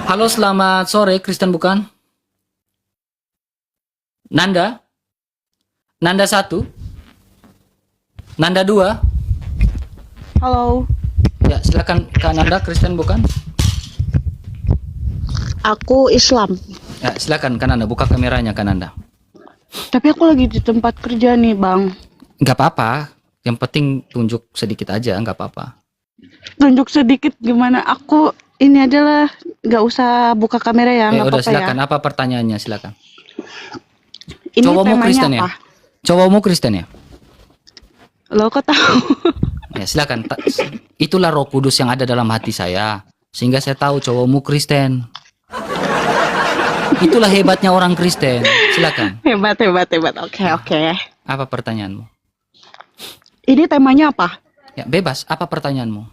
Halo, selamat sore, Kristen bukan? Nanda? Nanda 1? Nanda 2? Halo, Ya, silakan Kak Nanda, Kristen bukan? aku Islam. Ya, silakan Kak Nanda, buka kameranya Kak Nanda. Tapi aku lagi di tempat kerja nih, Bang. Nggak apa-apa, yang penting tunjuk sedikit aja, nggak apa-apa. Tunjuk sedikit gimana aku ini adalah nggak usah buka kamera ya, nggak Udah apa-apa ya. silakan, apa pertanyaannya, silakan. Ini Cowokmu temanya Kristen ya? apa? Cowokmu Kristen ya? Lo kok tahu? Ya, silakan. Itulah Roh Kudus yang ada dalam hati saya, sehingga saya tahu cowokmu Kristen. Itulah hebatnya orang Kristen. Silakan. Hebat, hebat, hebat. Oke, oke. Apa pertanyaanmu? Ini temanya apa? Ya, bebas. Apa pertanyaanmu?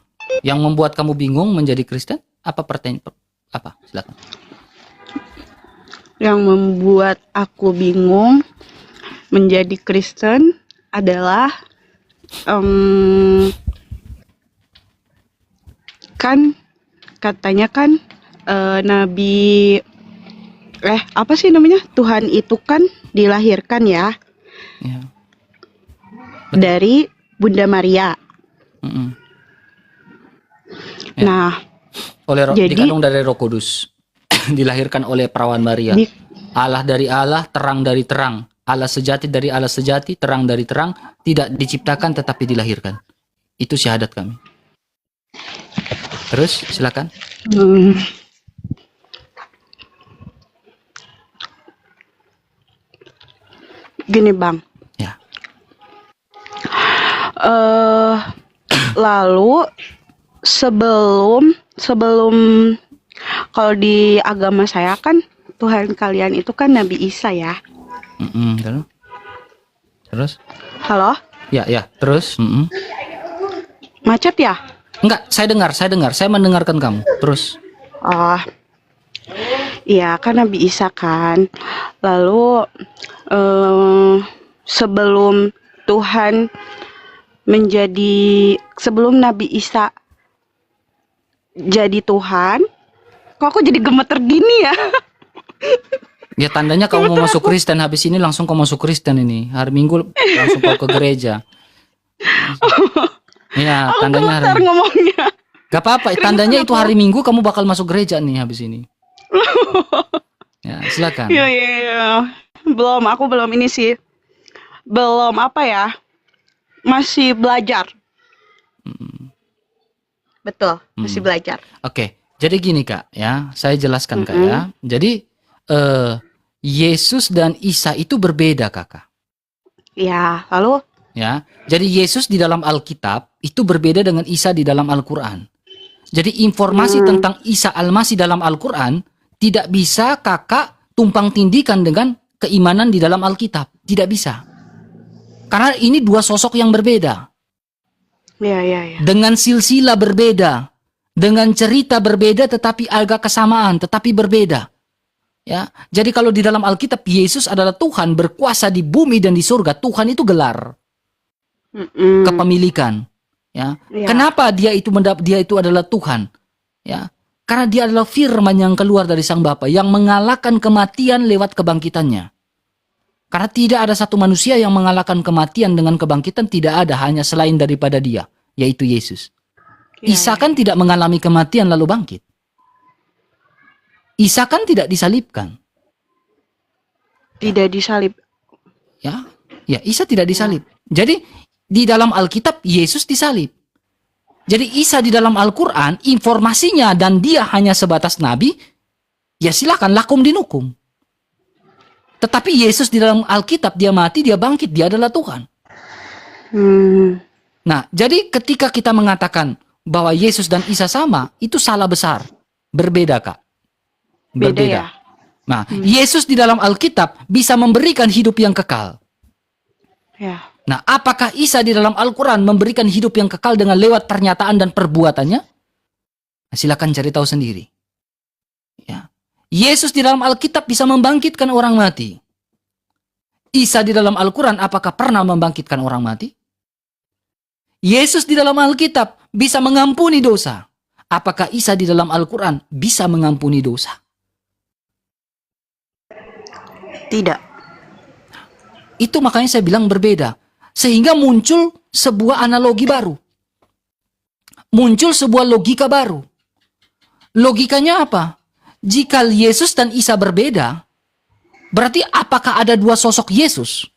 Yang membuat kamu bingung menjadi Kristen? Apa pertanyaan? Apa? Silakan. Yang membuat aku bingung menjadi Kristen adalah kan katanya kan Nabi apa sih namanya? Tuhan itu kan dilahirkan ya Ya. dari Bunda Maria. Mm-mm. Ya. Nah, jadi dikandung dari Roh Kudus. Dilahirkan oleh perawan Maria. Allah dari Allah, terang dari terang. Allah sejati dari Allah sejati, terang dari terang. Tidak diciptakan tetapi dilahirkan. Itu syahadat kami. Terus silakan. Gini Bang, Ya. lalu sebelum kalau di agama saya kan Tuhan kalian itu kan Nabi Isa ya. Terus? Halo? Ya, terus. Macet ya? Enggak, saya dengar, saya mendengarkan kamu. Terus. Oh, iya kan Nabi Isa kan. Lalu sebelum Nabi Isa jadi Tuhan, kok aku jadi gemeter gini ya? Ya tandanya kamu mau masuk Kristen. Habis ini langsung kamu masuk Kristen ini. Hari Minggu langsung kau ke gereja. Ya, tandanya gemeter ngomongnya. Gak apa-apa, tandanya itu hari Minggu kamu bakal masuk gereja nih habis ini. Ya, silakan. Iya. Aku belum ini sih. Belum apa ya? Masih belajar. Betul, masih belajar. Oke, jadi gini Kak ya, saya jelaskan Kak ya. Jadi Yesus dan Isa itu berbeda Kakak. Ya, lalu? Ya, jadi Yesus di dalam Alkitab itu berbeda dengan Isa di dalam Al-Quran. Jadi informasi tentang Isa Al-Masih dalam Al-Quran tidak bisa Kakak tumpang tindikan dengan keimanan di dalam Alkitab. Tidak bisa. Karena ini dua sosok yang berbeda. Ya. Dengan silsilah berbeda. Dengan cerita berbeda tetapi agak kesamaan, tetapi berbeda. Ya, jadi kalau di dalam Alkitab Yesus adalah Tuhan berkuasa di bumi dan di surga. Tuhan itu gelar kepemilikan. Ya. Kenapa dia itu adalah Tuhan? Ya, karena dia adalah firman yang keluar dari Sang Bapa yang mengalahkan kematian lewat kebangkitannya. Karena tidak ada satu manusia yang mengalahkan kematian dengan kebangkitan, tidak ada, hanya selain daripada dia, yaitu Yesus. Isa kan tidak mengalami kematian lalu bangkit. Isa kan tidak disalibkan. Tidak disalib. Ya, Isa tidak disalib. Jadi di dalam Alkitab Yesus disalib. Jadi Isa di dalam Al-Quran informasinya dan dia hanya sebatas nabi. Ya silakan lakum dinukum. Tetapi Yesus di dalam Alkitab dia mati, dia bangkit, dia adalah Tuhan. Nah, jadi ketika kita mengatakan bahwa Yesus dan Isa sama, itu salah besar. Berbeda Kak. Berbeda. Ya? Nah, Yesus di dalam Alkitab bisa memberikan hidup yang kekal. Ya. Nah, apakah Isa di dalam Al-Quran memberikan hidup yang kekal dengan lewat pernyataan dan perbuatannya? Nah, silakan cari tahu sendiri. Ya. Yesus di dalam Alkitab bisa membangkitkan orang mati. Isa di dalam Al-Quran apakah pernah membangkitkan orang mati? Yesus di dalam Alkitab bisa mengampuni dosa. Apakah Isa di dalam Al-Quran bisa mengampuni dosa? Tidak. Itu makanya saya bilang berbeda. Sehingga muncul sebuah analogi baru. Muncul sebuah logika baru. Logikanya apa? Jika Yesus dan Isa berbeda, berarti apakah ada dua sosok Yesus?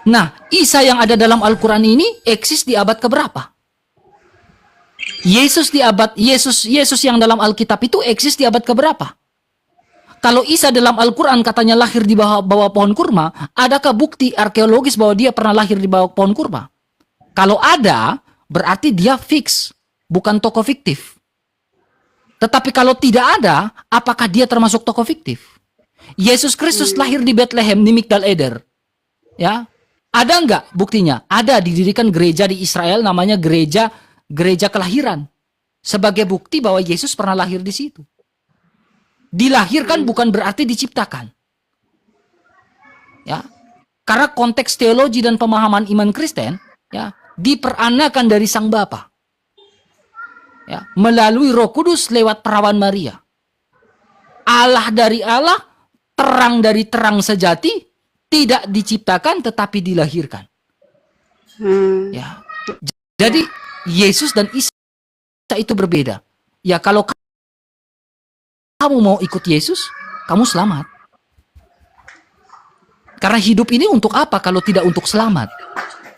Nah, Isa yang ada dalam Al-Quran ini eksis di abad keberapa? Yesus yang dalam Alkitab itu eksis di abad keberapa? Kalau Isa dalam Al-Quran katanya lahir di bawah pohon kurma, adakah bukti arkeologis bahwa dia pernah lahir di bawah pohon kurma? Kalau ada, berarti dia fix, bukan tokoh fiktif. Tetapi kalau tidak ada, apakah dia termasuk tokoh fiktif? Yesus Kristus lahir di Bethlehem, di Migdal Eder. Ya, ada nggak buktinya? Ada, didirikan gereja di Israel namanya gereja kelahiran. Sebagai bukti bahwa Yesus pernah lahir di situ. Dilahirkan bukan berarti diciptakan. Ya. Karena konteks teologi dan pemahaman iman Kristen, ya, diperanakan dari Sang Bapa. Ya, melalui Roh Kudus lewat perawan Maria. Allah dari Allah, terang dari terang sejati, tidak diciptakan tetapi dilahirkan. Ya. Jadi Yesus dan Isa itu berbeda. Ya, kalau kamu mau ikut Yesus, kamu selamat. Karena hidup ini untuk apa kalau tidak untuk selamat?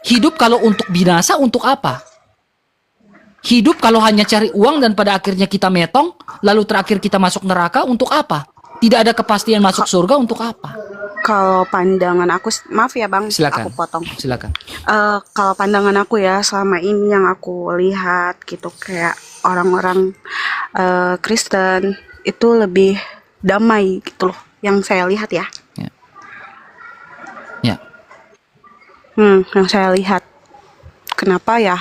Hidup kalau untuk binasa, untuk apa? Hidup kalau hanya cari uang dan pada akhirnya kita metong, lalu terakhir kita masuk neraka, untuk apa? Tidak ada kepastian masuk surga, untuk apa? Kalau pandangan aku, maaf ya Bang, Silakan. aku potong. Silakan. Kalau pandangan aku ya, selama ini yang aku lihat gitu, kayak orang-orang Kristen itu lebih damai gitu loh, yang saya lihat ya. Ya. Yang saya lihat. Kenapa ya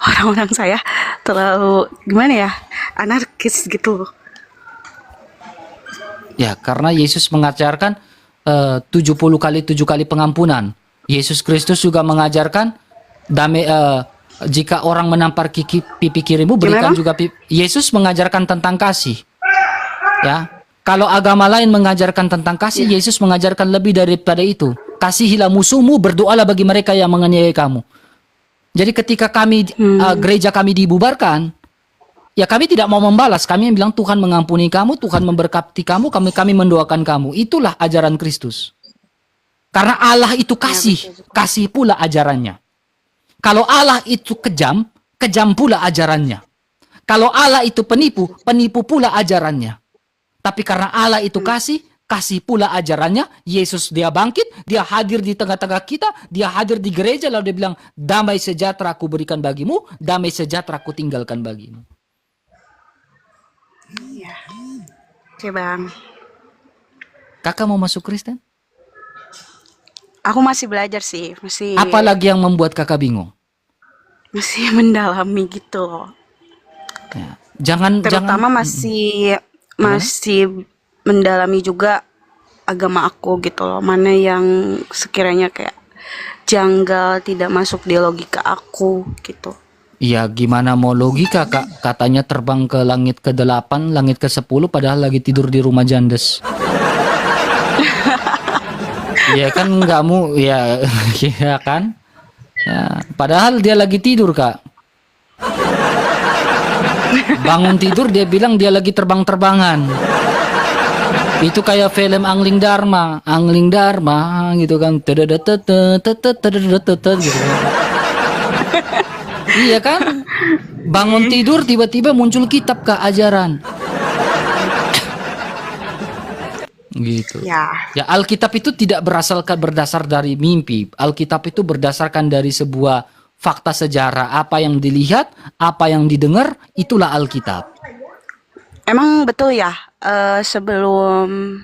orang-orang saya terlalu gimana ya, anarkis gitu loh. Ya, karena Yesus mengajarkan 70 kali 7 kali pengampunan. Yesus Kristus juga mengajarkan damai, jika orang menampar pipi kirimu, berikan juga pipi. Yesus mengajarkan tentang kasih. Ya, kalau agama lain mengajarkan tentang kasih, Yesus mengajarkan lebih daripada itu. Kasihilah musuhmu, berdoalah bagi mereka yang menganiaya kamu. Jadi ketika kami gereja kami dibubarkan, ya kami tidak mau membalas. Kami bilang Tuhan mengampuni kamu, Tuhan memberkati kamu, kami mendoakan kamu. Itulah ajaran Kristus. Karena Allah itu kasih, kasih pula ajarannya. Kalau Allah itu kejam, kejam pula ajarannya. Kalau Allah itu penipu, penipu pula ajarannya. Tapi karena Allah itu kasih, kasih pula ajarannya. Yesus dia bangkit, dia hadir di tengah-tengah kita, dia hadir di gereja, lalu dia bilang, damai sejahtera aku berikan bagimu, damai sejahtera aku tinggalkan bagimu. Iya. Oke Bang. Kakak mau masuk Kristen? Aku masih belajar sih, masih. Apalagi yang membuat kakak bingung? Masih mendalami gitu loh. Ya. Terutama masih mendalami juga agama aku gitu loh. Mana yang sekiranya kayak janggal, tidak masuk di logika aku gitu. Iya, gimana mau logika kak? Katanya terbang ke langit ke-8, langit ke-10, padahal lagi tidur di rumah jandes. Iya kan nggak mau, ya, ya kan? Ya, padahal dia lagi tidur kak. Bangun tidur dia bilang dia lagi terbang-terbangan. Itu kayak film Angling Dharma gitu kan. Gitu. Iya kan? Bangun tidur tiba-tiba muncul kitab kak, ajaran. Gitu. Ya, Alkitab itu tidak berdasar dari mimpi. Alkitab itu berdasarkan dari sebuah fakta sejarah. Apa yang dilihat, apa yang didengar, itulah Alkitab. Emang betul ya, sebelum...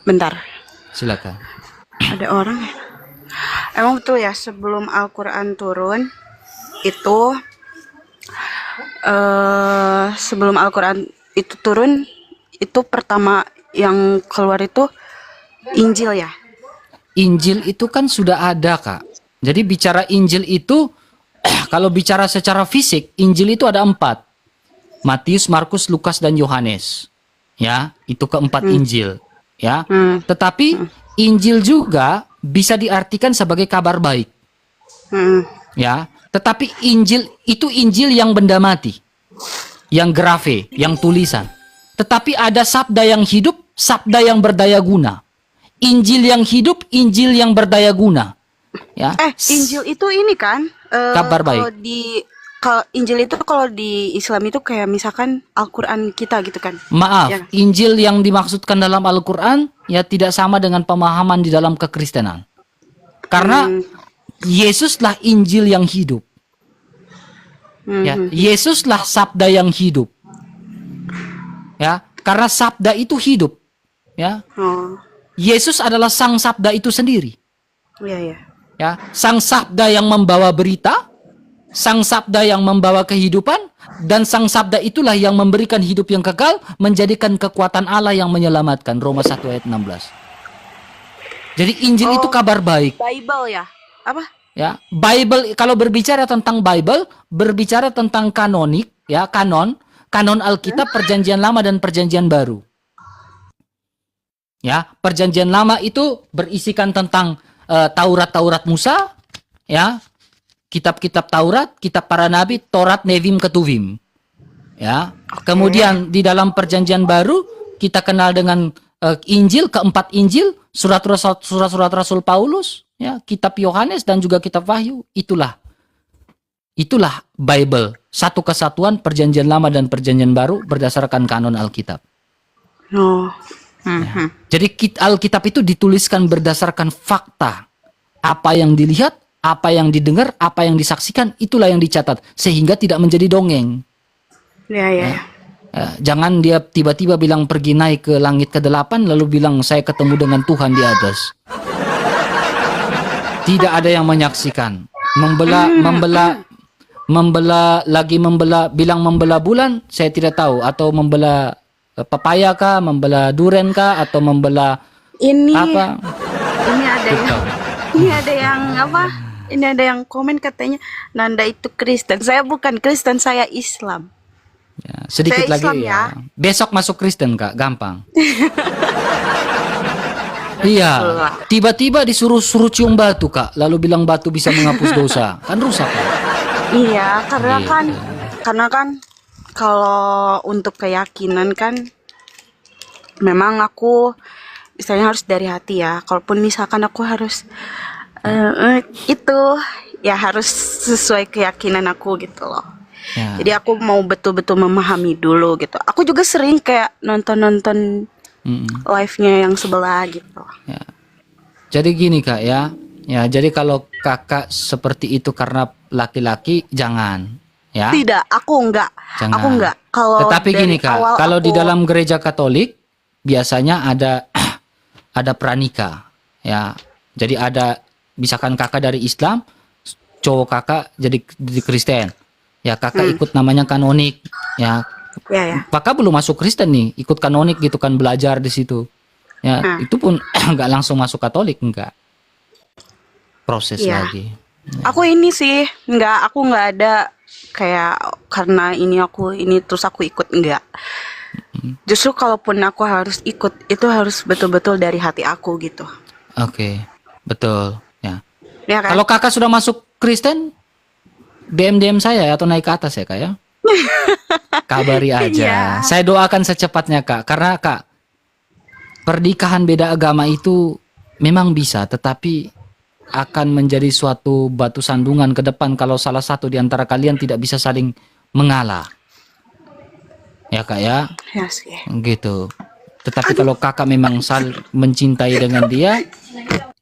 Bentar. Silakan. Ada orang ya? Emang betul ya, sebelum Al-Quran turun, itu... sebelum Al-Quran itu turun, itu pertama yang keluar itu Injil ya? Injil itu kan sudah ada kak. Jadi bicara Injil itu kalau bicara secara fisik, Injil itu ada 4. Matius, Markus, Lukas, dan Yohanes. Ya, itu keempat Injil. Ya, tetapi Injil juga bisa diartikan sebagai kabar baik. Ya, tetapi Injil itu Injil yang benda mati, yang grave, yang tulisan. Tetapi ada sabda yang hidup, sabda yang berdaya guna. Injil yang hidup, Injil yang berdaya guna. Ya. Injil itu ini kan Kabar baik. Kalau Injil itu kalau di Islam itu kayak misalkan Al-Qur'an kita gitu kan. Maaf, Ya. Injil yang dimaksudkan dalam Al-Quran ya tidak sama dengan pemahaman di dalam kekristenan. Karena Yesuslah Injil yang hidup. Ya, Yesuslah sabda yang hidup. Ya, karena sabda itu hidup. Ya, Oh, Yesus adalah sang sabda itu sendiri. iya ya. Ya, sang sabda yang membawa berita, sang sabda yang membawa kehidupan, dan sang sabda itulah yang memberikan hidup yang kekal, menjadikan kekuatan Allah yang menyelamatkan. Roma 1 ayat 16. Jadi Injil itu kabar baik. Bible ya. Apa? Ya, Bible, kalau berbicara tentang Bible, berbicara tentang kanonik, ya, kanon Alkitab, Perjanjian Lama dan Perjanjian Baru. Ya, Perjanjian Lama itu berisikan tentang Taurat Musa, ya, kitab-kitab Taurat, kitab para nabi, Torat, Nevim, Ketuvim. Ya. Kemudian di dalam Perjanjian Baru kita kenal dengan Injil, keempat Injil, surat-surat Rasul Paulus, ya, kitab Yohanes dan juga kitab Wahyu. Itulah Bible, satu kesatuan Perjanjian Lama dan Perjanjian Baru berdasarkan kanon Alkitab. Oh. Jadi Alkitab itu dituliskan berdasarkan fakta. Apa yang dilihat, apa yang didengar, apa yang disaksikan, itulah yang dicatat. Sehingga tidak menjadi dongeng. Ya. Jangan dia tiba-tiba bilang pergi naik ke langit ke-8, lalu bilang saya ketemu dengan Tuhan di atas. Tidak ada yang menyaksikan. Bilang membelah bulan, saya tidak tahu. Atau membelah pepaya kah, membelah duren kah, atau membelah Ini apa? Ini ada yang apa? Ini ada yang komen katanya Nanda itu Kristen. Saya bukan Kristen, saya Islam. Ya, sedikit Saya lagi Islam, ya. Besok masuk Kristen Kak, gampang. Iya, tiba-tiba disuruh cium batu Kak, lalu bilang batu bisa menghapus dosa. Kan rusak Kak. Iya, karena Gitu. kan kalau untuk keyakinan kan memang aku misalnya harus dari hati ya. Kalaupun misalkan aku harus itu ya harus sesuai keyakinan aku gitu loh. Ya. Jadi aku mau betul-betul memahami dulu gitu. Aku juga sering kayak nonton live-nya yang sebelah gitu. Ya. Jadi gini Kak ya. Ya, jadi kalau Kakak seperti itu karena laki-laki jangan ya. Tidak, aku enggak. Jangan. Aku enggak. Kalau Tetapi dari gini Kak, awal kalau di aku- dalam gereja Katolik biasanya ada ada pranika ya. Jadi ada misalkan Kakak dari Islam, cowok Kakak jadi Kristen. Ya, Kakak ikut namanya kanonik ya. ya. Kakak belum masuk Kristen nih, ikut kanonik gitu kan, belajar di situ. Ya, itu pun nggak langsung masuk Katolik, enggak. Proses Iya. lagi. Aku ini sih aku nggak ada kayak karena ini terus aku ikut, enggak. Justru kalaupun aku harus ikut itu harus betul-betul dari hati aku gitu. Oke, betul ya. Ya kan? Kalau Kakak sudah masuk Kristen, DM saya atau naik ke atas ya Kak ya. Kabari aja. Iya. Saya doakan secepatnya Kak, karena Kak, pernikahan beda agama itu memang bisa, tetapi akan menjadi suatu batu sandungan ke depan kalau salah satu di antara kalian tidak bisa saling mengalah. Ya Kak ya, Ya sih. gitu. Tetapi kalau Kakak memang mencintai dengan dia,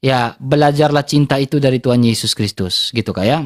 ya belajarlah cinta itu dari Tuhan Yesus Kristus, gitu Kak ya.